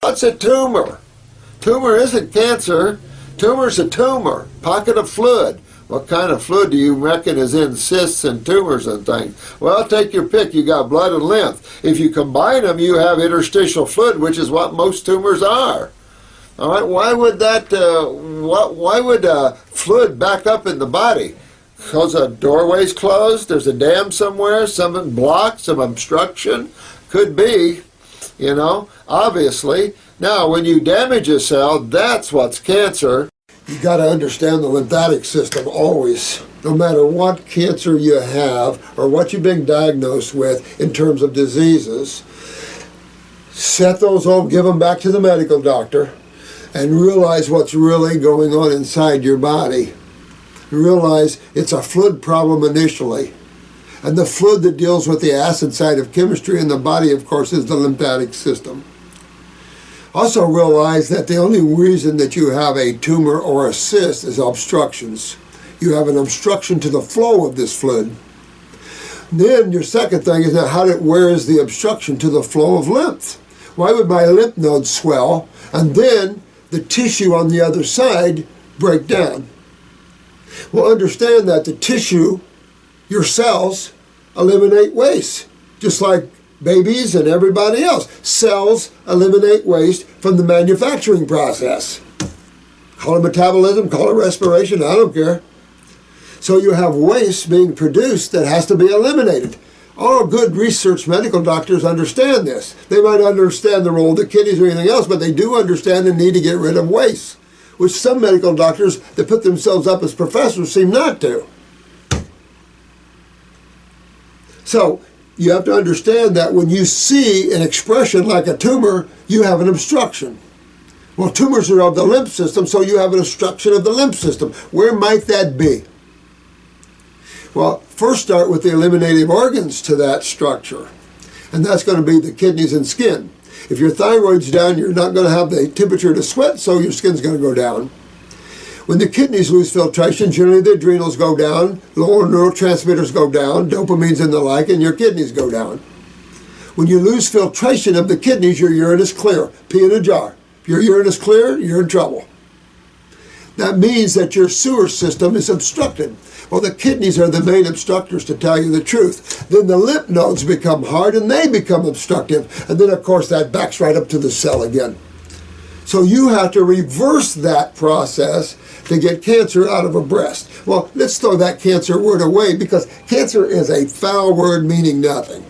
What's a tumor? Tumor isn't cancer. Tumor's a tumor, pocket of fluid. What kind of fluid do you reckon is in cysts and tumors and things? Well, take your pick. You got blood and lymph. If you combine them, you have interstitial fluid, which is what most tumors are. All right. Why would that? Why would fluid back up in the body? Because a doorway's closed. There's a dam somewhere. Something blocked. Some obstruction. Could be. You know. Obviously. Now, when you damage a cell, that's what's cancer. You got to understand the lymphatic system always, no matter what cancer you have or what you've been diagnosed with in terms of diseases. Set those all, give them back to the medical doctor and realize what's really going on inside your body. Realize it's a fluid problem initially. And the fluid that deals with the acid side of chemistry in the body, of course, is the lymphatic system. Also realize that the only reason that you have a tumor or a cyst is obstructions. You have an obstruction to the flow of this fluid. Then your second thing is now where is the obstruction to the flow of lymph? Why would my lymph nodes swell and then the tissue on the other side break down? Well, understand that the tissue, your cells, eliminate waste, just like babies and everybody else. Cells eliminate waste from the manufacturing process. Call it metabolism, call it respiration, I don't care. So you have waste being produced that has to be eliminated. All good research medical doctors understand this. They might understand the role of the kidneys or anything else, but they do understand the need to get rid of waste, which some medical doctors that put themselves up as professors seem not to. So you have to understand that when you see an expression like a tumor, you have an obstruction. Well, tumors are of the lymph system, so you have an obstruction of the lymph system. Where might that be? Well, first start with the eliminative organs to that structure, and that's going to be the kidneys and skin. If your thyroid's down, you're not going to have the temperature to sweat, so your skin's going to go down. When the kidneys lose filtration, generally the adrenals go down, lower neurotransmitters go down, dopamines and the like, and your kidneys go down. When you lose filtration of the kidneys, your urine is clear. Pee in a jar. If your urine is clear, you're in trouble. That means that your sewer system is obstructed. Well, the kidneys are the main obstructors, to tell you the truth. Then the lymph nodes become hard and they become obstructive. And then, of course, that backs right up to the cell again. So you have to reverse that process to get cancer out of a breast. Well, let's throw that cancer word away, because cancer is a foul word meaning nothing.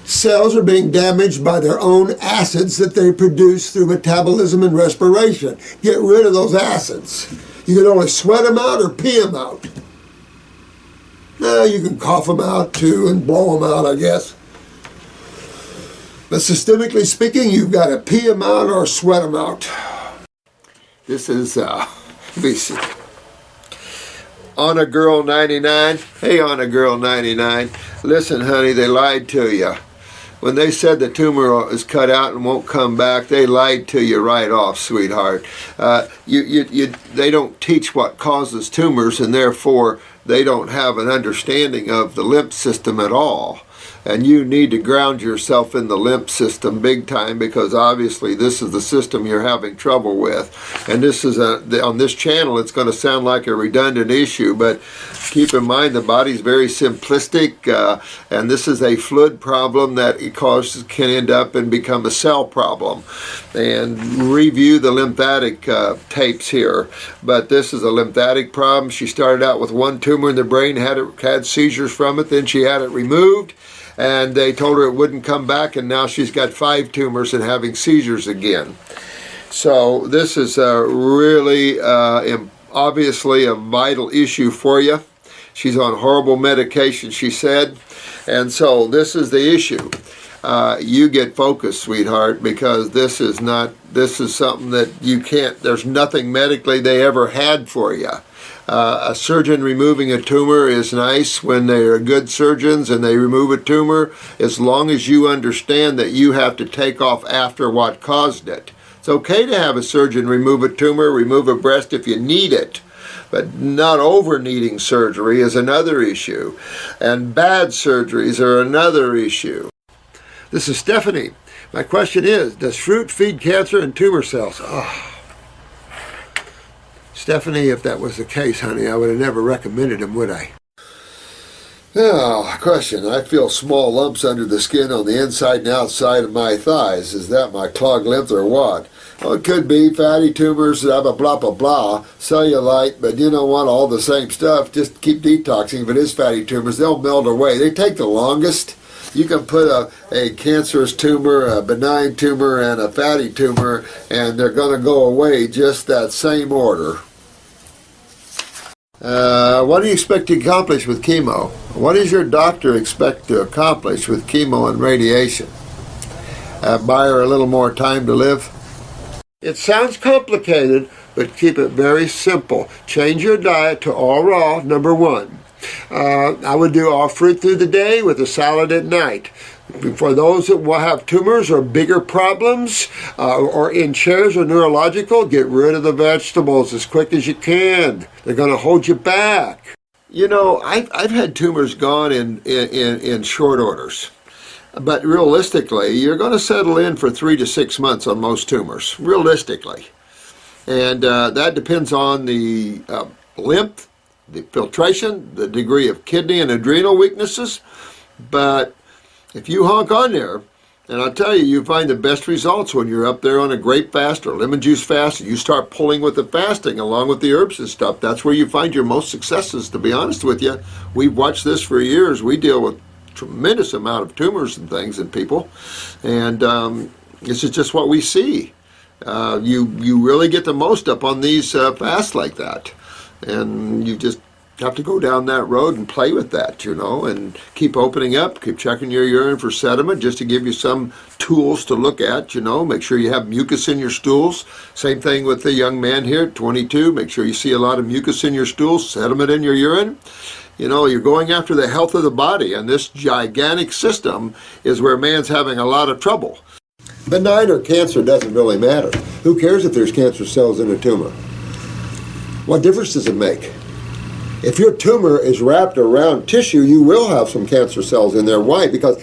Cells are being damaged by their own acids that they produce through metabolism and respiration. Get rid of those acids. You can only sweat them out or pee them out. You can cough them out too and blow them out, I guess. But systemically speaking, you've got to pee them out or sweat them out. This is BC. On a Girl 99. Hey, On a Girl 99. Listen, honey, they lied to you. When they said the tumor is cut out and won't come back, they lied to you right off, sweetheart. They don't teach what causes tumors, and therefore they don't have an understanding of the lymph system at all. And you need to ground yourself in the lymph system big time, because obviously this is the system you're having trouble with. And this is on this channel, it's going to sound like a redundant issue, but keep in mind the body's very simplistic, and this is a fluid problem that can end up and become a cell problem. And review the lymphatic tapes here. But this is a lymphatic problem. She started out with one tumor in the brain, had seizures from it, then she had it removed. And they told her it wouldn't come back, and now she's got 5 tumors and having seizures again. So this is really obviously a vital issue for you. She's on horrible medication, she said, and so this is the issue. You get focused, sweetheart, because this is something that you can't, there's nothing medically they ever had for you. A surgeon removing a tumor is nice when they are good surgeons and they remove a tumor, as long as you understand that you have to take off after what caused it. It's okay to have a surgeon remove a tumor, remove a breast if you need it, but not over needing surgery is another issue. And bad surgeries are another issue. This is Stephanie My question is, does fruit feed cancer and tumor cells? Oh. Stephanie, if that was the case, honey, I would have never recommended them, would I? Oh, question. I feel small lumps under the skin on the inside and outside of my thighs. Is that my clogged lymph or what? Well, it could be fatty tumors, blah, blah, blah, blah, blah, cellulite, but you know what, all the same stuff. Just keep detoxing. If it is fatty tumors, they'll melt away. They take the longest. You can put a cancerous tumor, a benign tumor, and a fatty tumor, and they're going to go away just that same order. What do you expect to accomplish with chemo? What does your doctor expect to accomplish with chemo and radiation? Buy her a little more time to live? It sounds complicated, but keep it very simple. Change your diet to all raw, number one. I would do all fruit through the day with a salad at night. For those that will have tumors or bigger problems or in chairs or neurological, get rid of the vegetables as quick as you can. They're going to hold you back. You know, I've had tumors gone in short orders. But realistically, you're going to settle in for 3 to 6 months on most tumors, realistically. And that depends on the lymph, the filtration, the degree of kidney and adrenal weaknesses. But if you honk on there, and I'll tell you, you find the best results when you're up there on a grape fast or lemon juice fast, and you start pulling with the fasting along with the herbs and stuff. That's where you find your most successes, to be honest with you. We've watched this for years. We deal with tremendous amount of tumors and things in people, and this is just what we see. You really get the most up on these fasts like that, and you just have to go down that road and play with that, you know, and keep opening up, keep checking your urine for sediment just to give you some tools to look at, you know. Make sure you have mucus in your stools. Same thing with the young man here at 22. Make sure you see a lot of mucus in your stools, sediment in your urine. You know, you're going after the health of the body, and this gigantic system is where man's having a lot of trouble. Benign or cancer doesn't really matter. Who cares if there's cancer cells in a tumor? What difference does it make? If your tumor is wrapped around tissue, you will have some cancer cells in there. Why? Because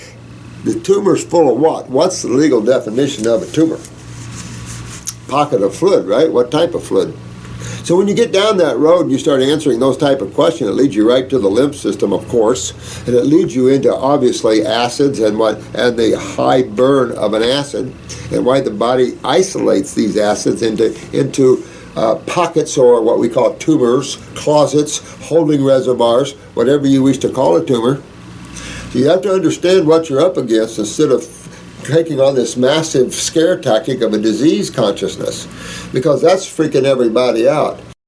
the tumor's full of what? What's the legal definition of a tumor? Pocket of fluid, right? What type of fluid? So when you get down that road and you start answering those type of questions, it leads you right to the lymph system, of course, and it leads you into obviously acids and the high burn of an acid, and why the body isolates these acids into pockets, or what we call tumors, closets, holding reservoirs, whatever you wish to call a tumor. So you have to understand what you're up against instead of taking on this massive scare tactic of a disease consciousness, because that's freaking everybody out.